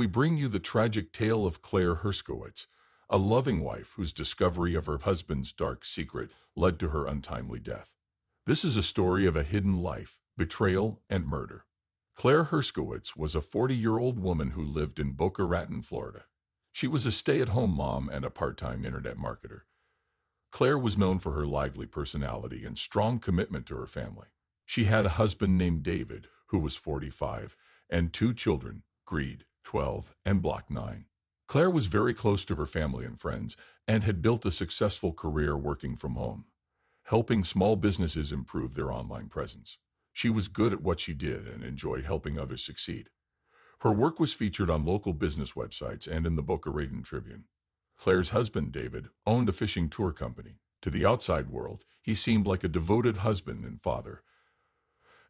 we bring you the tragic tale of Claire Herskowitz, a loving wife whose discovery of her husband's dark secret led to her untimely death. This is a story of a hidden life, betrayal, and murder. Claire Herskowitz was a 40-year-old woman who lived in Boca Raton, Florida. She was a stay-at-home mom and a part-time internet marketer. Claire was known for her lively personality and strong commitment to her family. She had a husband named David, who was 45, and two children, Greed, 12, and Block 9. Claire was very close to her family and friends and had built a successful career working from home, helping small businesses improve their online presence. She was good at what she did and enjoyed helping others succeed. Her work was featured on local business websites and in the Boca Raton Tribune. Claire's husband, David, owned a fishing tour company. To the outside world, he seemed like a devoted husband and father.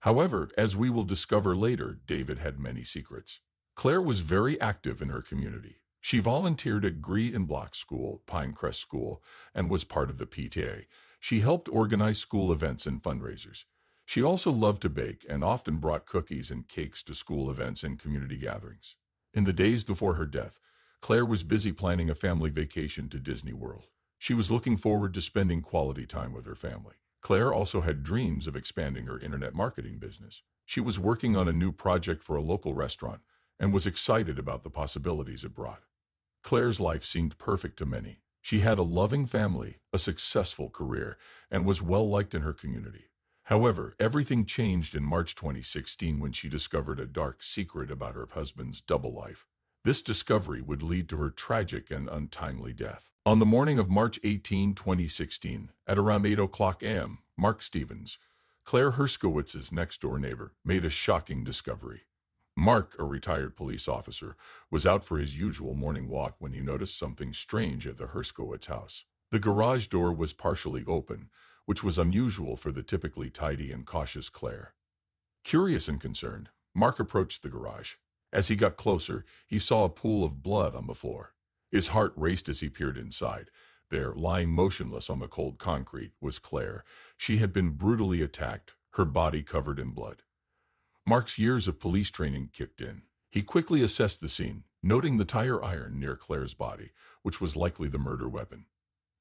However, as we will discover later, David had many secrets. Claire was very active in her community. She volunteered at Greed and Block School, Pinecrest School, and was part of the PTA. She helped organize school events and fundraisers. She also loved to bake and often brought cookies and cakes to school events and community gatherings. In the days before her death, Claire was busy planning a family vacation to Disney World. She was looking forward to spending quality time with her family. Claire also had dreams of expanding her internet marketing business. She was working on a new project for a local restaurant and was excited about the possibilities it brought. Claire's life seemed perfect to many. She had a loving family, a successful career, and was well-liked in her community. However, everything changed in March 2016 when she discovered a dark secret about her husband's double life. This discovery would lead to her tragic and untimely death. On the morning of March 18, 2016, at around 8:00 a.m., Mark Stevens, Claire Herskowitz's next-door neighbor, made a shocking discovery. Mark, a retired police officer, was out for his usual morning walk when he noticed something strange at the Herskowitz house. The garage door was partially open, which was unusual for the typically tidy and cautious Claire. Curious and concerned, Mark approached the garage. As he got closer, he saw a pool of blood on the floor. His heart raced as he peered inside. There, lying motionless on the cold concrete, was Claire. She had been brutally attacked, her body covered in blood. Mark's years of police training kicked in. He quickly assessed the scene, noting the tire iron near Claire's body, which was likely the murder weapon.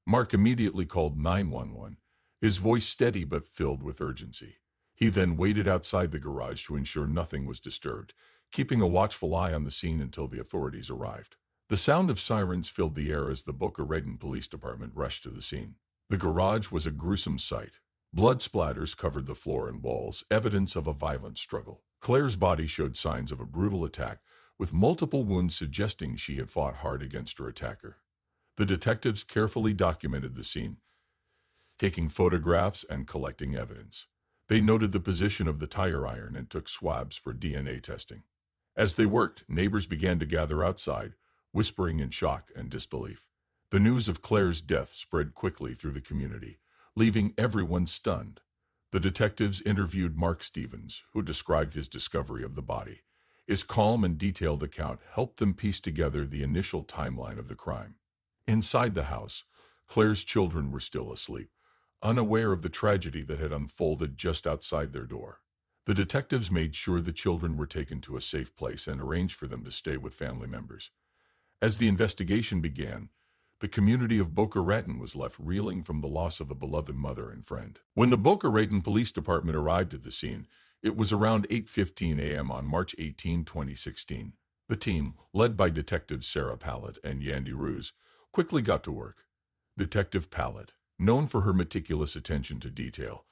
Mark immediately called 911, his voice steady but filled with urgency. He then waited outside the garage to ensure nothing was disturbed, keeping a watchful eye on the scene until the authorities arrived. The sound of sirens filled the air as the Boca Raton Police Department rushed to the scene. The garage was a gruesome sight. Blood splatters covered the floor and walls, evidence of a violent struggle. Claire's body showed signs of a brutal attack, with multiple wounds suggesting she had fought hard against her attacker. The detectives carefully documented the scene, taking photographs and collecting evidence. They noted the position of the tire iron and took swabs for DNA testing. As they worked, neighbors began to gather outside, whispering in shock and disbelief. The news of Claire's death spread quickly through the community, leaving everyone stunned. The detectives interviewed Mark Stevens, who described his discovery of the body. His calm and detailed account helped them piece together the initial timeline of the crime. Inside the house, Claire's children were still asleep, unaware of the tragedy that had unfolded just outside their door. The detectives made sure the children were taken to a safe place and arranged for them to stay with family members. As the investigation began, the community of Boca Raton was left reeling from the loss of a beloved mother and friend. When the Boca Raton Police Department arrived at the scene, it was around 8:15 a.m. on March 18, 2016. The team, led by Detectives Sarah Pallett and Yandy Ruse, quickly got to work. Detective Pallett, known for her meticulous attention to detail,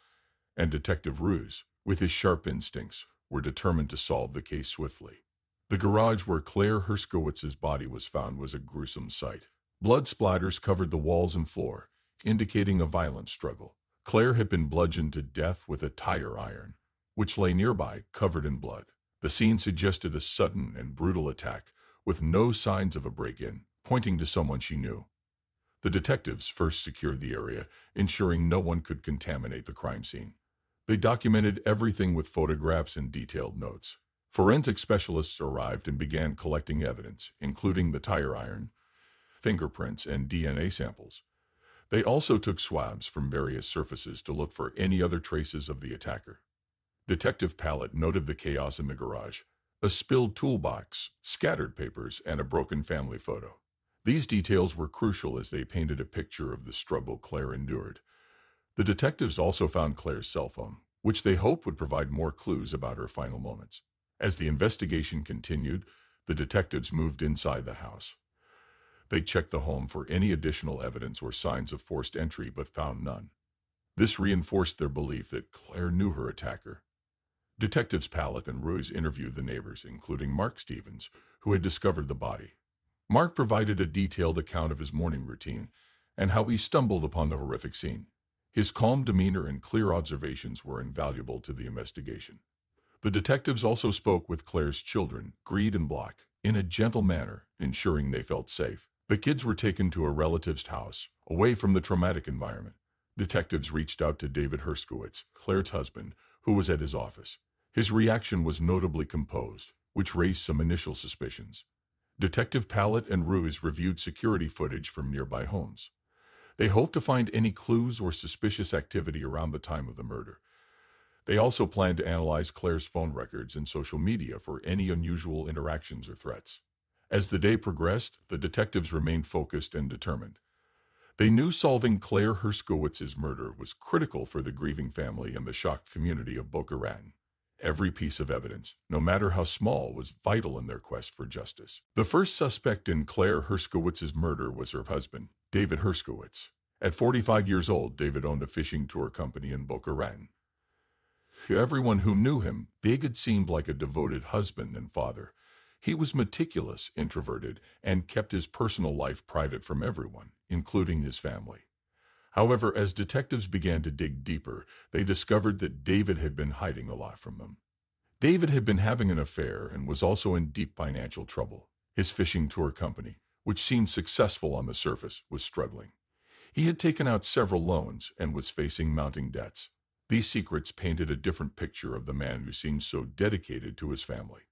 and Detective Ruse, with his sharp instincts, were determined to solve the case swiftly. The garage where Claire Herskowitz's body was found was a gruesome sight. Blood splatters covered the walls and floor, indicating a violent struggle. Claire had been bludgeoned to death with a tire iron, which lay nearby, covered in blood. The scene suggested a sudden and brutal attack, with no signs of a break-in, pointing to someone she knew. The detectives first secured the area, ensuring no one could contaminate the crime scene. They documented everything with photographs and detailed notes. Forensic specialists arrived and began collecting evidence, including the tire iron, fingerprints, and DNA samples. They also took swabs from various surfaces to look for any other traces of the attacker. Detective Pallett noted the chaos in the garage. a spilled toolbox, scattered papers, and a broken family photo. These details were crucial as they painted a picture of the struggle Claire endured. The detectives also found Claire's cell phone, which they hoped would provide more clues about her final moments. As the investigation continued, the detectives moved inside the house. They checked the home for any additional evidence or signs of forced entry but found none. This reinforced their belief that Claire knew her attacker. Detectives Pallett and Ruiz interviewed the neighbors, including Mark Stevens, who had discovered the body. Mark provided a detailed account of his morning routine and how he stumbled upon the horrific scene. His calm demeanor and clear observations were invaluable to the investigation. The detectives also spoke with Claire's children, Greed and Block, in a gentle manner, ensuring they felt safe. The kids were taken to a relative's house, away from the traumatic environment. Detectives reached out to David Herskowitz, Claire's husband, who was at his office. His reaction was notably composed, which raised some initial suspicions. Detective Pallett and Ruiz reviewed security footage from nearby homes. They hoped to find any clues or suspicious activity around the time of the murder. They also planned to analyze Claire's phone records and social media for any unusual interactions or threats. As the day progressed, the detectives remained focused and determined. They knew solving Claire Herskowitz's murder was critical for the grieving family and the shocked community of Boca Raton. Every piece of evidence, no matter how small, was vital in their quest for justice. The first suspect in Claire Herskowitz's murder was her husband, David Herskowitz. At 45 years old, David owned a fishing tour company in Boca Raton. To everyone who knew him, David seemed like a devoted husband and father. He was meticulous, introverted, and kept his personal life private from everyone, including his family. However, as detectives began to dig deeper, they discovered that David had been hiding a lot from them. David had been having an affair and was also in deep financial trouble. His fishing tour company, which seemed successful on the surface, was struggling. He had taken out several loans and was facing mounting debts. These secrets painted a different picture of the man who seemed so dedicated to his family.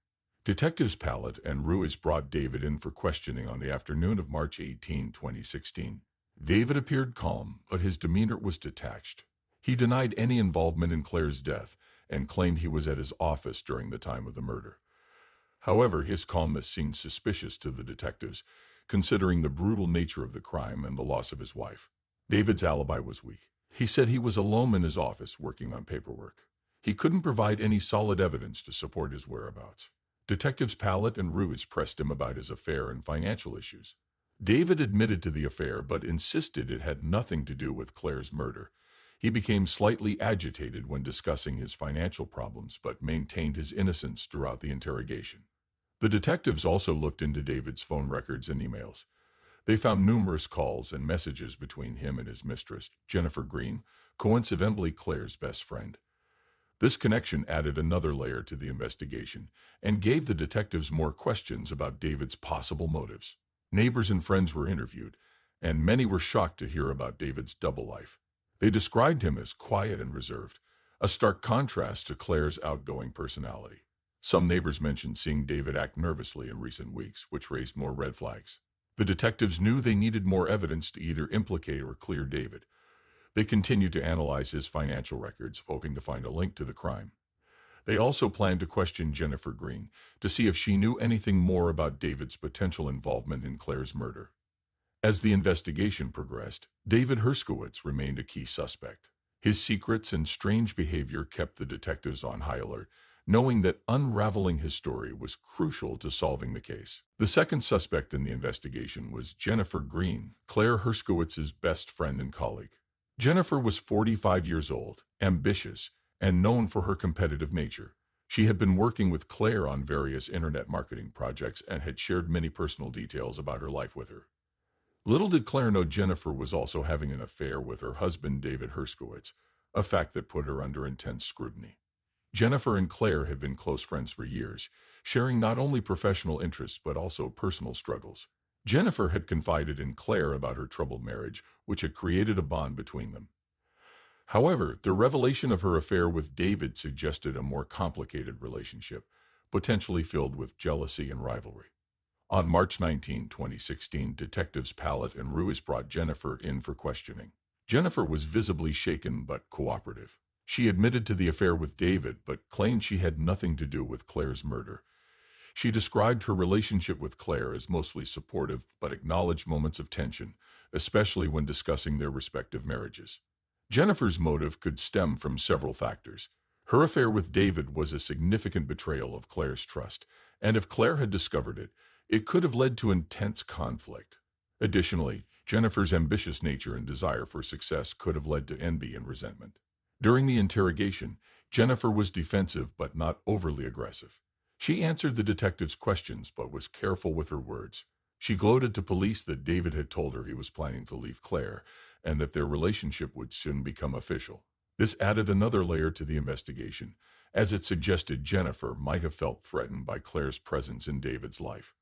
Detectives Pallett and Ruiz brought David in for questioning on the afternoon of March 18, 2016. David appeared calm, but his demeanor was detached. He denied any involvement in Claire's death and claimed he was at his office during the time of the murder. However, his calmness seemed suspicious to the detectives, considering the brutal nature of the crime and the loss of his wife. David's alibi was weak. He said he was alone in his office working on paperwork. He couldn't provide any solid evidence to support his whereabouts. Detectives Pallett and Ruiz pressed him about his affair and financial issues. David admitted to the affair but insisted it had nothing to do with Claire's murder. He became slightly agitated when discussing his financial problems but maintained his innocence throughout the interrogation. The detectives also looked into David's phone records and emails. They found numerous calls and messages between him and his mistress, Jennifer Green, coincidentally Claire's best friend. This connection added another layer to the investigation and gave the detectives more questions about David's possible motives. Neighbors and friends were interviewed, and many were shocked to hear about David's double life. They described him as quiet and reserved, a stark contrast to Claire's outgoing personality. Some neighbors mentioned seeing David act nervously in recent weeks, which raised more red flags. The detectives knew they needed more evidence to either implicate or clear David. They continued to analyze his financial records, hoping to find a link to the crime. They also planned to question Jennifer Green to see if she knew anything more about David's potential involvement in Claire's murder. As the investigation progressed, David Herskowitz remained a key suspect. His secrets and strange behavior kept the detectives on high alert, knowing that unraveling his story was crucial to solving the case. The second suspect in the investigation was Jennifer Green, Claire Herskowitz's best friend and colleague. Jennifer was 45 years old, ambitious, and known for her competitive nature. She had been working with Claire on various internet marketing projects and had shared many personal details about her life with her. Little did Claire know Jennifer was also having an affair with her husband David Herskowitz, a fact that put her under intense scrutiny. Jennifer and Claire had been close friends for years, sharing not only professional interests but also personal struggles. Jennifer had confided in Claire about her troubled marriage, which had created a bond between them. However, the revelation of her affair with David suggested a more complicated relationship, potentially filled with jealousy and rivalry. On March 19, 2016, detectives Pallett and Ruiz brought Jennifer in for questioning. Jennifer was visibly shaken but cooperative. She admitted to the affair with David but claimed she had nothing to do with Claire's murder. She described her relationship with Claire as mostly supportive, but acknowledged moments of tension, especially when discussing their respective marriages. Jennifer's motive could stem from several factors. Her affair with David was a significant betrayal of Claire's trust, and if Claire had discovered it, it could have led to intense conflict. Additionally, Jennifer's ambitious nature and desire for success could have led to envy and resentment. During the interrogation, Jennifer was defensive but not overly aggressive. She answered the detective's questions but was careful with her words. She gloated to police that David had told her he was planning to leave Claire and that their relationship would soon become official. This added another layer to the investigation, as it suggested Jennifer might have felt threatened by Claire's presence in David's life.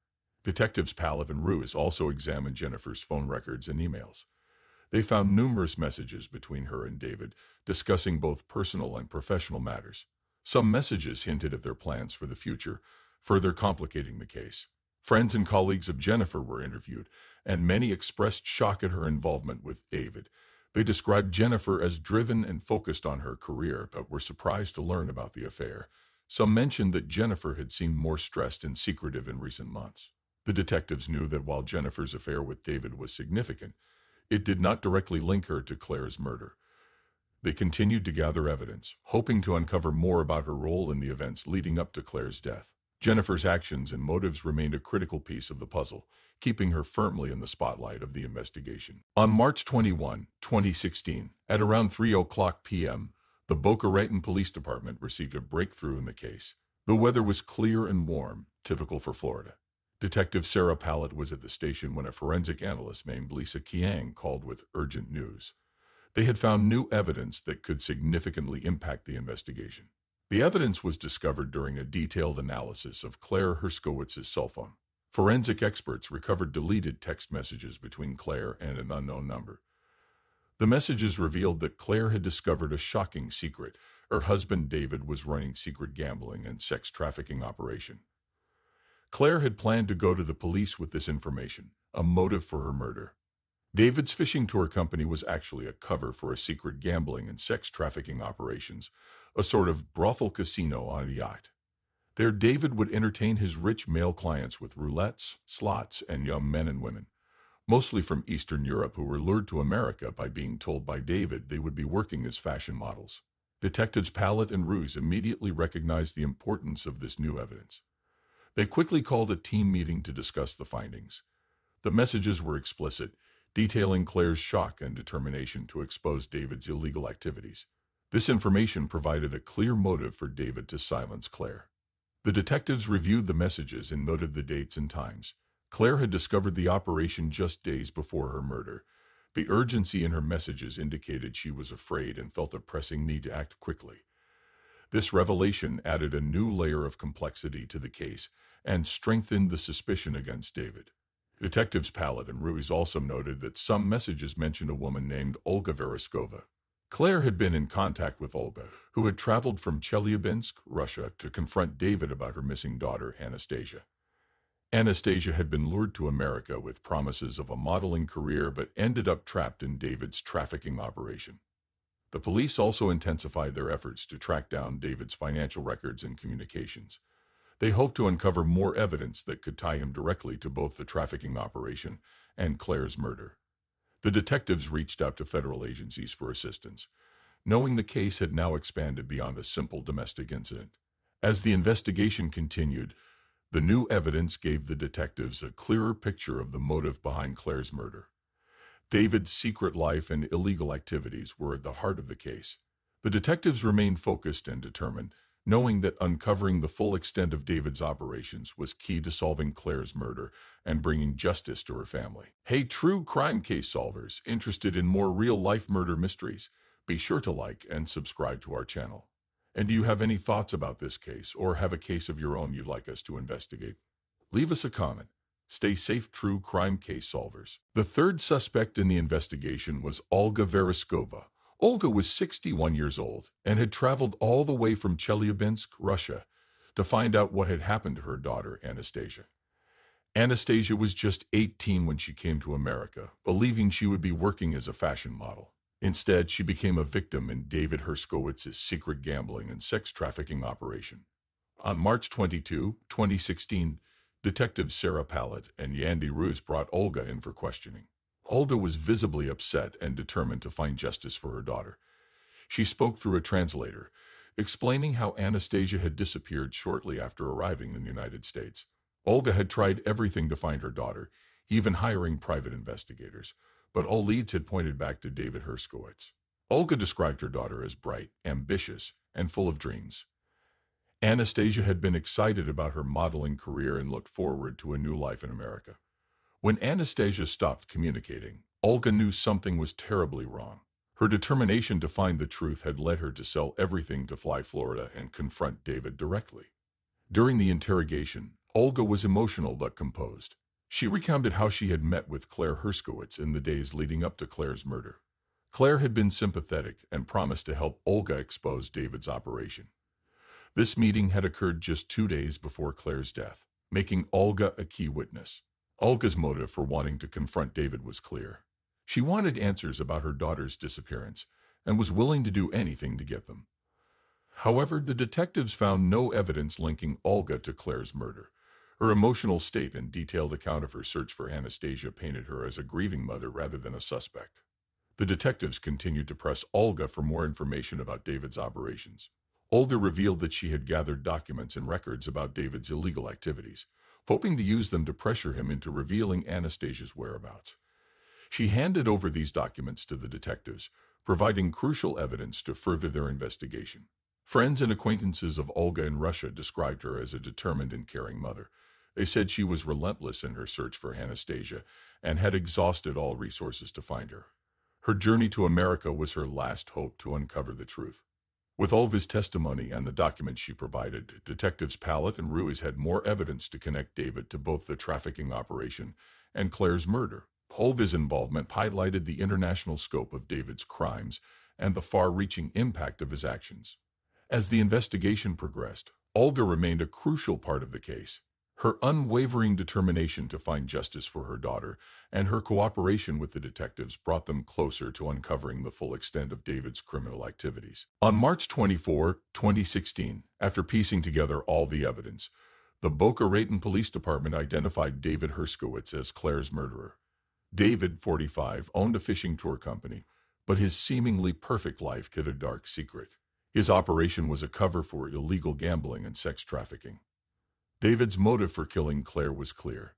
Detectives Pallet and Ruiz also examined Jennifer's phone records and emails. They found numerous messages between her and David, discussing both personal and professional matters. Some messages hinted at their plans for the future, further complicating the case. Friends and colleagues of Jennifer were interviewed, and many expressed shock at her involvement with David. They described Jennifer as driven and focused on her career, but were surprised to learn about the affair. Some mentioned that Jennifer had seemed more stressed and secretive in recent months. The detectives knew that while Jennifer's affair with David was significant, it did not directly link her to Claire's murder. They continued to gather evidence, hoping to uncover more about her role in the events leading up to Claire's death. Jennifer's actions and motives remained a critical piece of the puzzle, keeping her firmly in the spotlight of the investigation. On March 21, 2016, at around 3:00 p.m., the Boca Raton Police Department received a breakthrough in the case. The weather was clear and warm, typical for Florida. Detective Sarah Pallet was at the station when a forensic analyst named Lisa Kiang called with urgent news. They had found new evidence that could significantly impact the investigation. The evidence was discovered during a detailed analysis of Claire Herskowitz's cell phone. Forensic experts recovered deleted text messages between Claire and an unknown number. The messages revealed that Claire had discovered a shocking secret. Her husband David was running secret gambling and sex trafficking operation. Claire had planned to go to the police with this information, a motive for her murder. David's fishing tour company was actually a cover for a secret gambling and sex trafficking operations, a sort of brothel casino on a yacht. There, David would entertain his rich male clients with roulettes, slots, and young men and women, mostly from Eastern Europe, who were lured to America by being told by David they would be working as fashion models. Detectives Pallet and Ruiz immediately recognized the importance of this new evidence. They quickly called a team meeting to discuss the findings. The messages were explicit, detailing Claire's shock and determination to expose David's illegal activities. This information provided a clear motive for David to silence Claire. The detectives reviewed the messages and noted the dates and times. Claire had discovered the operation just days before her murder. The urgency in her messages indicated she was afraid and felt a pressing need to act quickly. This revelation added a new layer of complexity to the case and strengthened the suspicion against David. Detectives Pallet and Ruiz also noted that some messages mentioned a woman named Olga Vereskova. Claire had been in contact with Olga, who had traveled from Chelyabinsk, Russia, to confront David about her missing daughter, Anastasia. Anastasia had been lured to America with promises of a modeling career but ended up trapped in David's trafficking operation. The police also intensified their efforts to track down David's financial records and communications. They hoped to uncover more evidence that could tie him directly to both the trafficking operation and Claire's murder. The detectives reached out to federal agencies for assistance, knowing the case had now expanded beyond a simple domestic incident. As the investigation continued, the new evidence gave the detectives a clearer picture of the motive behind Claire's murder. David's secret life and illegal activities were at the heart of the case. The detectives remained focused and determined, knowing that uncovering the full extent of David's operations was key to solving Claire's murder and bringing justice to her family. Hey, true crime case solvers interested in more real-life murder mysteries, be sure to like and subscribe to our channel. And do you have any thoughts about this case or have a case of your own you'd like us to investigate? Leave us a comment. Stay safe, true crime case solvers. The third suspect in the investigation was Olga Vereskova. Olga was 61 years old and had traveled all the way from Chelyabinsk, Russia, to find out what had happened to her daughter, Anastasia. Anastasia was just 18 when she came to America, believing she would be working as a fashion model. Instead, she became a victim in David Herskowitz's secret gambling and sex trafficking operation. On March 22, 2016, Detectives Sarah Pallet and Yandy Roos brought Olga in for questioning. Olga was visibly upset and determined to find justice for her daughter. She spoke through a translator, explaining how Anastasia had disappeared shortly after arriving in the United States. Olga had tried everything to find her daughter, even hiring private investigators, but all leads had pointed back to David Herskowitz. Olga described her daughter as bright, ambitious, and full of dreams. Anastasia had been excited about her modeling career and looked forward to a new life in America. When Anastasia stopped communicating, Olga knew something was terribly wrong. Her determination to find the truth had led her to sell everything to fly Florida and confront David directly. During the interrogation, Olga was emotional but composed. She recounted how she had met with Claire Herskowitz in the days leading up to Claire's murder. Claire had been sympathetic and promised to help Olga expose David's operation. This meeting had occurred just 2 days before Claire's death, making Olga a key witness. Olga's motive for wanting to confront David was clear. She wanted answers about her daughter's disappearance and was willing to do anything to get them. However, the detectives found no evidence linking Olga to Claire's murder. Her emotional state and detailed account of her search for Anastasia painted her as a grieving mother rather than a suspect. The detectives continued to press Olga for more information about David's operations. Olga revealed that she had gathered documents and records about David's illegal activities, hoping to use them to pressure him into revealing Anastasia's whereabouts. She handed over these documents to the detectives, providing crucial evidence to further their investigation. Friends and acquaintances of Olga in Russia described her as a determined and caring mother. They said she was relentless in her search for Anastasia and had exhausted all resources to find her. Her journey to America was her last hope to uncover the truth. With Olga's testimony and the documents she provided, Detectives Pallet and Ruiz had more evidence to connect David to both the trafficking operation and Claire's murder. Olga's involvement highlighted the international scope of David's crimes and the far-reaching impact of his actions. As the investigation progressed, Olga remained a crucial part of the case. Her unwavering determination to find justice for her daughter and her cooperation with the detectives brought them closer to uncovering the full extent of David's criminal activities. On March 24, 2016, after piecing together all the evidence, the Boca Raton Police Department identified David Herskowitz as Claire's murderer. David, 45, owned a fishing tour company, but his seemingly perfect life hid a dark secret. His operation was a cover for illegal gambling and sex trafficking. David's motive for killing Claire was clear.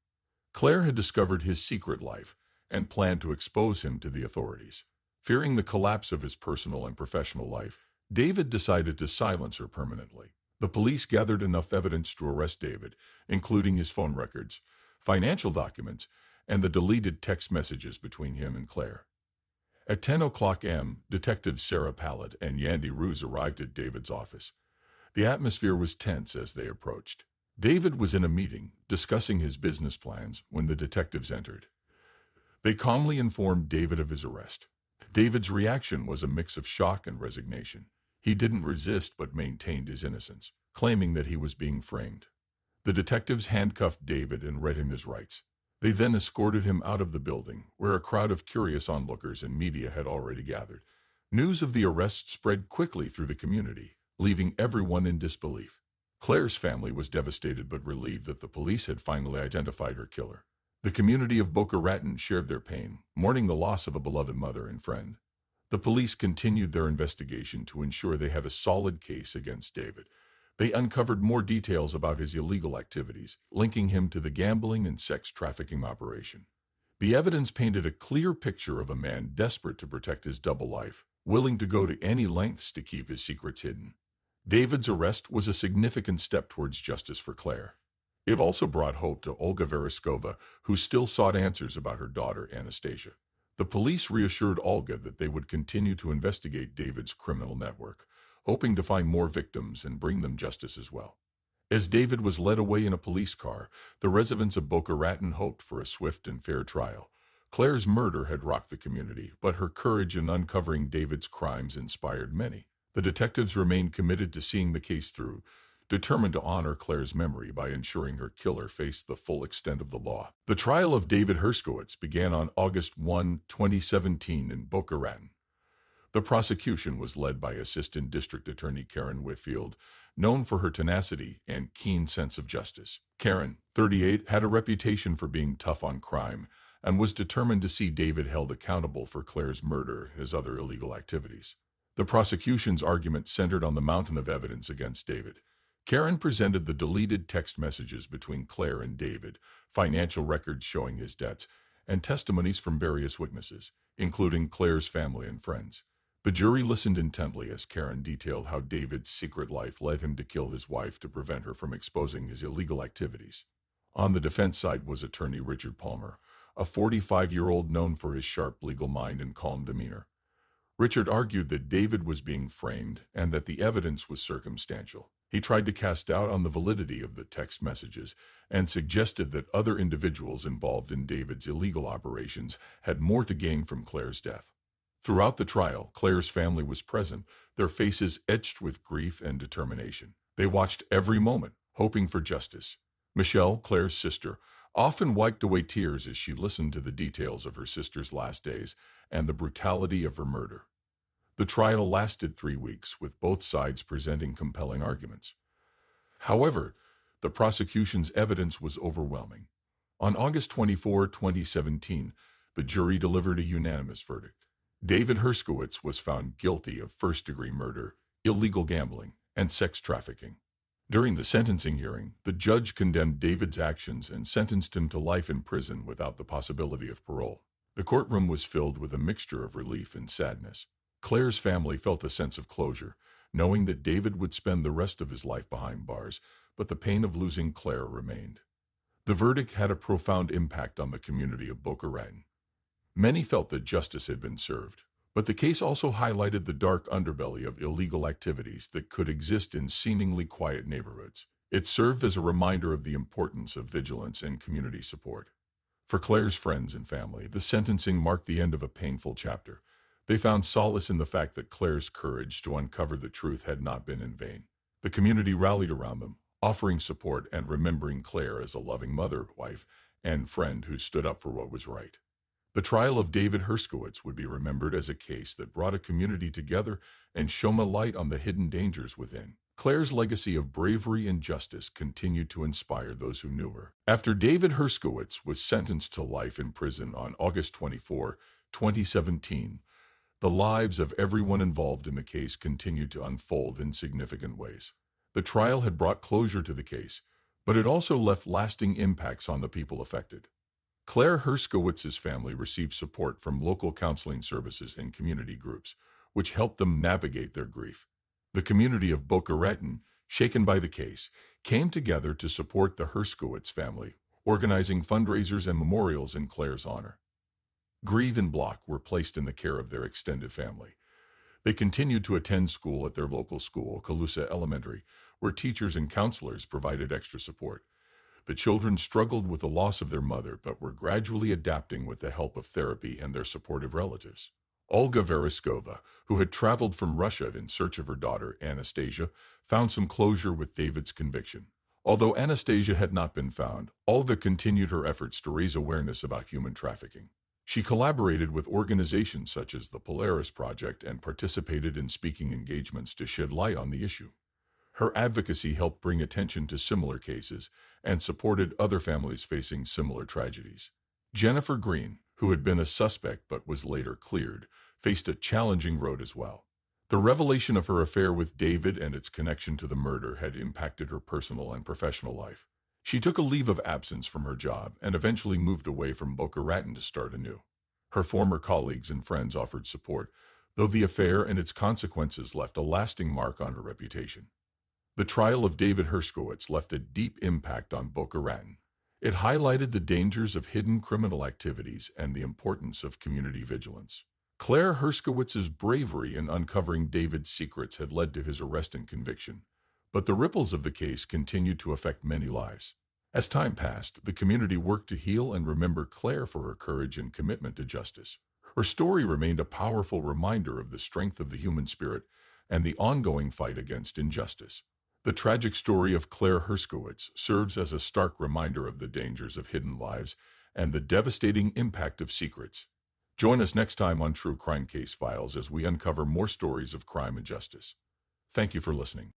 Claire had discovered his secret life and planned to expose him to the authorities. Fearing the collapse of his personal and professional life, David decided to silence her permanently. The police gathered enough evidence to arrest David, including his phone records, financial documents, and the deleted text messages between him and Claire. At 10:00 a.m., Detectives Sarah Pallet and Yandy Roos arrived at David's office. The atmosphere was tense as they approached. David was in a meeting, discussing his business plans, when the detectives entered. They calmly informed David of his arrest. David's reaction was a mix of shock and resignation. He didn't resist but maintained his innocence, claiming that he was being framed. The detectives handcuffed David and read him his rights. They then escorted him out of the building, where a crowd of curious onlookers and media had already gathered. News of the arrest spread quickly through the community, leaving everyone in disbelief. Claire's family was devastated but relieved that the police had finally identified her killer. The community of Boca Raton shared their pain, mourning the loss of a beloved mother and friend. The police continued their investigation to ensure they had a solid case against David. They uncovered more details about his illegal activities, linking him to the gambling and sex trafficking operation. The evidence painted a clear picture of a man desperate to protect his double life, willing to go to any lengths to keep his secrets hidden. David's arrest was a significant step towards justice for Claire. It also brought hope to Olga Vereshkova, who still sought answers about her daughter, Anastasia. The police reassured Olga that they would continue to investigate David's criminal network, hoping to find more victims and bring them justice as well. As David was led away in a police car, the residents of Boca Raton hoped for a swift and fair trial. Claire's murder had rocked the community, but her courage in uncovering David's crimes inspired many. The detectives remained committed to seeing the case through, determined to honor Claire's memory by ensuring her killer faced the full extent of the law. The trial of David Herskowitz began on August 1, 2017 in Boca Raton. The prosecution was led by Assistant District Attorney Karen Whitfield, known for her tenacity and keen sense of justice. Karen, 38, had a reputation for being tough on crime and was determined to see David held accountable for Claire's murder as other illegal activities. The prosecution's argument centered on the mountain of evidence against David. Karen presented the deleted text messages between Claire and David, financial records showing his debts, and testimonies from various witnesses, including Claire's family and friends. The jury listened intently as Karen detailed how David's secret life led him to kill his wife to prevent her from exposing his illegal activities. On the defense side was attorney Richard Palmer, a 45-year-old known for his sharp legal mind and calm demeanor. Richard argued that David was being framed and that the evidence was circumstantial. He tried to cast doubt on the validity of the text messages and suggested that other individuals involved in David's illegal operations had more to gain from Claire's death. Throughout the trial, Claire's family was present, their faces etched with grief and determination. They watched every moment, hoping for justice. Michelle, Claire's sister, often wiped away tears as she listened to the details of her sister's last days and the brutality of her murder. The trial lasted 3 weeks, with both sides presenting compelling arguments. However, the prosecution's evidence was overwhelming. On August 24, 2017, the jury delivered a unanimous verdict. David Herskowitz was found guilty of first-degree murder, illegal gambling, and sex trafficking. During the sentencing hearing, the judge condemned David's actions and sentenced him to life in prison without the possibility of parole. The courtroom was filled with a mixture of relief and sadness. Claire's family felt a sense of closure, knowing that David would spend the rest of his life behind bars, but the pain of losing Claire remained. The verdict had a profound impact on the community of Boca Raton. Many felt that justice had been served, but the case also highlighted the dark underbelly of illegal activities that could exist in seemingly quiet neighborhoods. It served as a reminder of the importance of vigilance and community support. For Claire's friends and family, the sentencing marked the end of a painful chapter. They found solace in the fact that Claire's courage to uncover the truth had not been in vain. The community rallied around them, offering support and remembering Claire as a loving mother, wife, and friend who stood up for what was right. The trial of David Herskowitz would be remembered as a case that brought a community together and shone a light on the hidden dangers within. Claire's legacy of bravery and justice continued to inspire those who knew her. After David Herskowitz was sentenced to life in prison on August 24, 2017, the lives of everyone involved in the case continued to unfold in significant ways. The trial had brought closure to the case, but it also left lasting impacts on the people affected. Claire Herskowitz's family received support from local counseling services and community groups, which helped them navigate their grief. The community of Boca Raton, shaken by the case, came together to support the Herskowitz family, organizing fundraisers and memorials in Claire's honor. Grieve and Block were placed in the care of their extended family. They continued to attend school at their local school, Calusa Elementary, where teachers and counselors provided extra support. The children struggled with the loss of their mother, but were gradually adapting with the help of therapy and their supportive relatives. Olga Vereskova, who had traveled from Russia in search of her daughter, Anastasia, found some closure with David's conviction. Although Anastasia had not been found, Olga continued her efforts to raise awareness about human trafficking. She collaborated with organizations such as the Polaris Project and participated in speaking engagements to shed light on the issue. Her advocacy helped bring attention to similar cases and supported other families facing similar tragedies. Jennifer Green, who had been a suspect but was later cleared, faced a challenging road as well. The revelation of her affair with David and its connection to the murder had impacted her personal and professional life. She took a leave of absence from her job and eventually moved away from Boca Raton to start anew. Her former colleagues and friends offered support, though the affair and its consequences left a lasting mark on her reputation. The trial of David Herskowitz left a deep impact on Boca Raton. It highlighted the dangers of hidden criminal activities and the importance of community vigilance. Claire Herskowitz's bravery in uncovering David's secrets had led to his arrest and conviction, but the ripples of the case continued to affect many lives. As time passed, the community worked to heal and remember Claire for her courage and commitment to justice. Her story remained a powerful reminder of the strength of the human spirit and the ongoing fight against injustice. The tragic story of Claire Herskowitz serves as a stark reminder of the dangers of hidden lives and the devastating impact of secrets. Join us next time on True Crime Case Files as we uncover more stories of crime and justice. Thank you for listening.